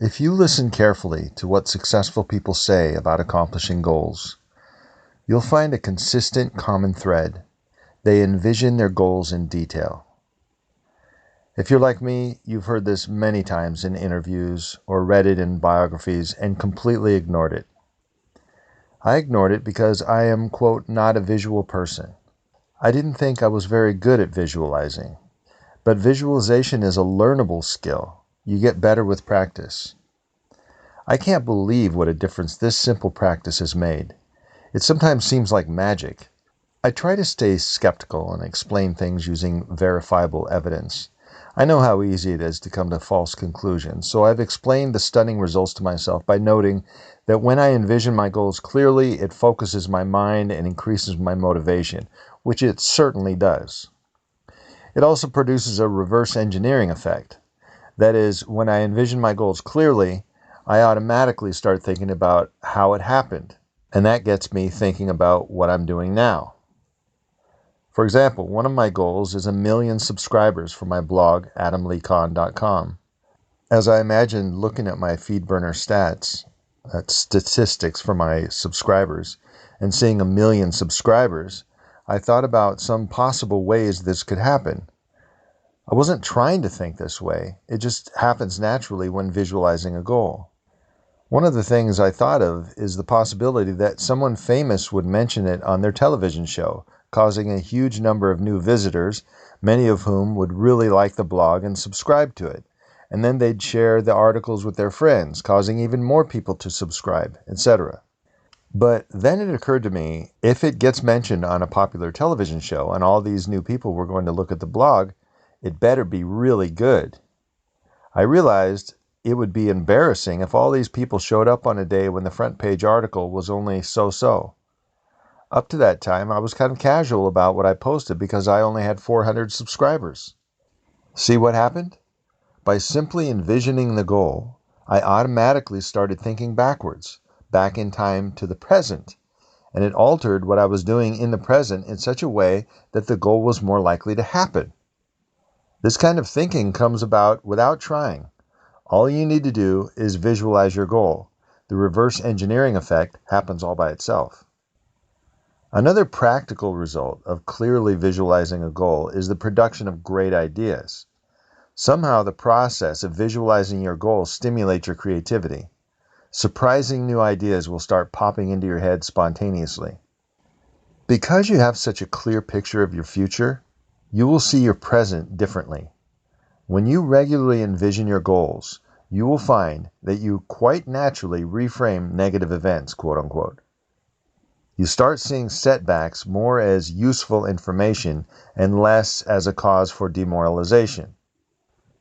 If you listen carefully to what successful people say about accomplishing goals, you'll find a consistent common thread. They envision their goals in detail. If you're like me, you've heard this many times in interviews or read it in biographies and completely ignored it. I ignored it because I am, quote, not a visual person. I didn't think I was very good at visualizing. But visualization is a learnable skill. You get better with practice. I can't believe what a difference this simple practice has made. It sometimes seems like magic. I try to stay skeptical and explain things using verifiable evidence. I know how easy it is to come to false conclusions, so I've explained the stunning results to myself by noting that when I envision my goals clearly, it focuses my mind and increases my motivation, which it certainly does. It also produces a reverse engineering effect. That is, when I envision my goals clearly, I automatically start thinking about how it happened, and that gets me thinking about what I'm doing now. For example, one of my goals is 1 million subscribers for my blog, adamleecon.com. As I imagined looking at my FeedBurner stats, that's statistics for my subscribers, and seeing 1 million subscribers, I thought about some possible ways this could happen. I wasn't trying to think this way. It just happens naturally when visualizing a goal. One of the things I thought of is the possibility that someone famous would mention it on their television show, causing a huge number of new visitors, many of whom would really like the blog and subscribe to it. And then they'd share the articles with their friends, causing even more people to subscribe, etc. But then it occurred to me, if it gets mentioned on a popular television show and all these new people were going to look at the blog, it better be really good. I realized it would be embarrassing if all these people showed up on a day when the front page article was only so-so. Up to that time, I was kind of casual about what I posted because I only had 400 subscribers. See what happened? By simply envisioning the goal, I automatically started thinking backwards, back in time to the present, and it altered what I was doing in the present in such a way that the goal was more likely to happen. This kind of thinking comes about without trying. All you need to do is visualize your goal. The reverse engineering effect happens all by itself. Another practical result of clearly visualizing a goal is the production of great ideas. Somehow the process of visualizing your goal stimulates your creativity. Surprising new ideas will start popping into your head spontaneously. Because you have such a clear picture of your future, you will see your present differently. When you regularly envision your goals, you will find that you quite naturally reframe negative events, quote unquote. You start seeing setbacks more as useful information and less as a cause for demoralization.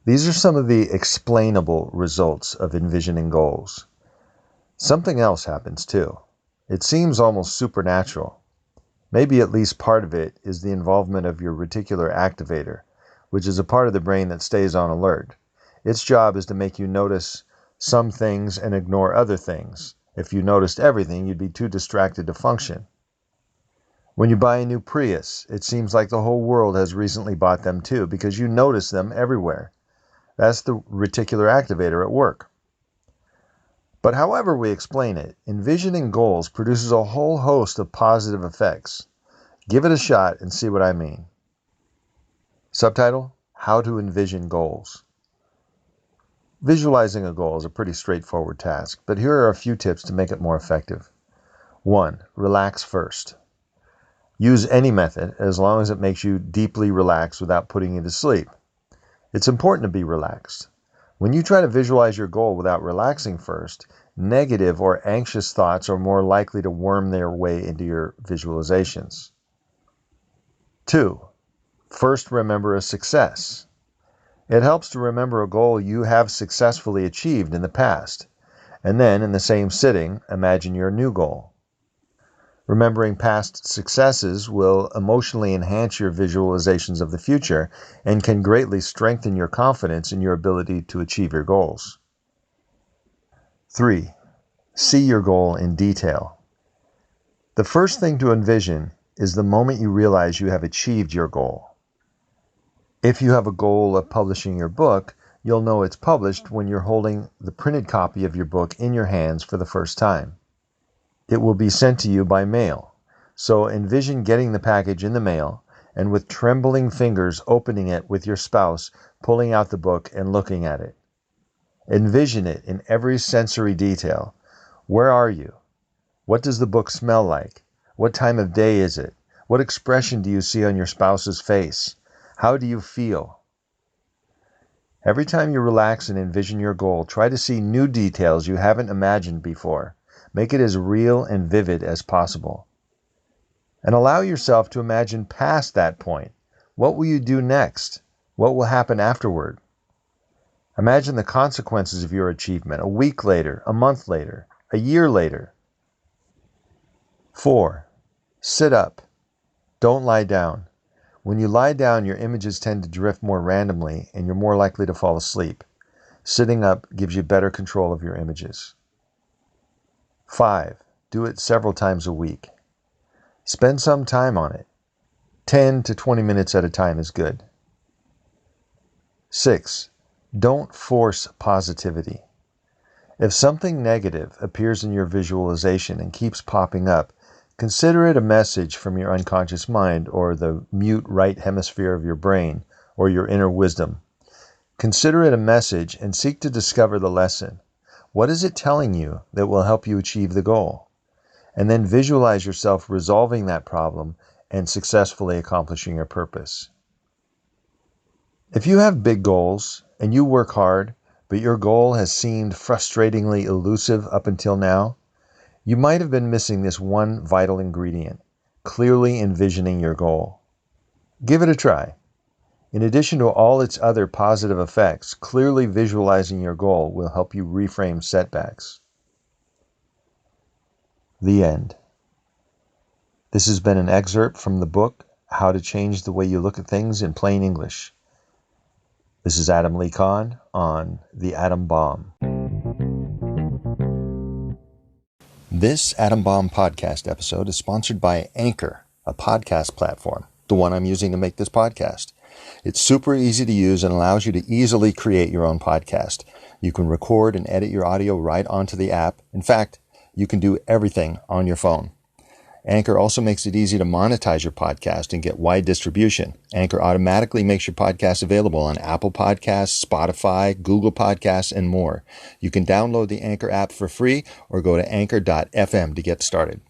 These are some of the explainable results of envisioning goals. Something else happens too. It seems almost supernatural. Maybe at least part of it is the involvement of your reticular activator, which is a part of the brain that stays on alert. Its job is to make you notice some things and ignore other things. If you noticed everything, you'd be too distracted to function. When you buy a new Prius, it seems like the whole world has recently bought them too, because you notice them everywhere. That's the reticular activator at work. But however we explain it, envisioning goals produces a whole host of positive effects. Give it a shot and see what I mean. Subtitle: How to Envision Goals. Visualizing a goal is a pretty straightforward task, but here are a few tips to make it more effective. 1. Relax first. Use any method as long as it makes you deeply relax without putting you to sleep. It's important to be relaxed. When you try to visualize your goal without relaxing first, negative or anxious thoughts are more likely to worm their way into your visualizations. 2. First, remember a success. It helps to remember a goal you have successfully achieved in the past, and then, in the same sitting, imagine your new goal. Remembering past successes will emotionally enhance your visualizations of the future and can greatly strengthen your confidence in your ability to achieve your goals. 3. See your goal in detail. The first thing to envision is the moment you realize you have achieved your goal. If you have a goal of publishing your book, You'll know it's published when you're holding the printed copy of your book in your hands for the first time. It will be sent to you by mail. So envision getting the package in the mail and with trembling fingers opening it with your spouse, pulling out the book and looking at it. Envision it in every sensory detail. Where are you? What does the book smell like? What time of day is it? What expression do you see on your spouse's face? How do you feel? Every time you relax and envision your goal, try to see new details you haven't imagined before. Make it as real and vivid as possible. And allow yourself to imagine past that point. What will you do next? What will happen afterward? Imagine the consequences of your achievement a week later, a month later, a year later. 4. Sit up. Don't lie down. When you lie down, your images tend to drift more randomly and you're more likely to fall asleep. Sitting up gives you better control of your images. 5. Do it several times a week. Spend some time on it. 10 to 20 minutes at a time is good. 6. Don't force positivity. If something negative appears in your visualization and keeps popping up, consider it a message from your unconscious mind or the mute right hemisphere of your brain or your inner wisdom. Consider it a message and seek to discover the lesson. What is it telling you that will help you achieve the goal? And then visualize yourself resolving that problem and successfully accomplishing your purpose. If you have big goals and you work hard, but your goal has seemed frustratingly elusive up until now, you might have been missing this one vital ingredient, clearly envisioning your goal. Give it a try. In addition to all its other positive effects, clearly visualizing your goal will help you reframe setbacks. The end. This has been an excerpt from the book, How to Change the Way You Look at Things in Plain English. This is Adam Lee Kahn on The Atom Bomb. This Atom Bomb podcast episode is sponsored by Anchor, a podcast platform, the one I'm using to make this podcast. It's super easy to use and allows you to easily create your own podcast. You can record and edit your audio right onto the app. In fact, you can do everything on your phone. Anchor also makes it easy to monetize your podcast and get wide distribution. Anchor automatically makes your podcast available on Apple Podcasts, Spotify, Google Podcasts, and more. You can download the Anchor app for free or go to anchor.fm to get started.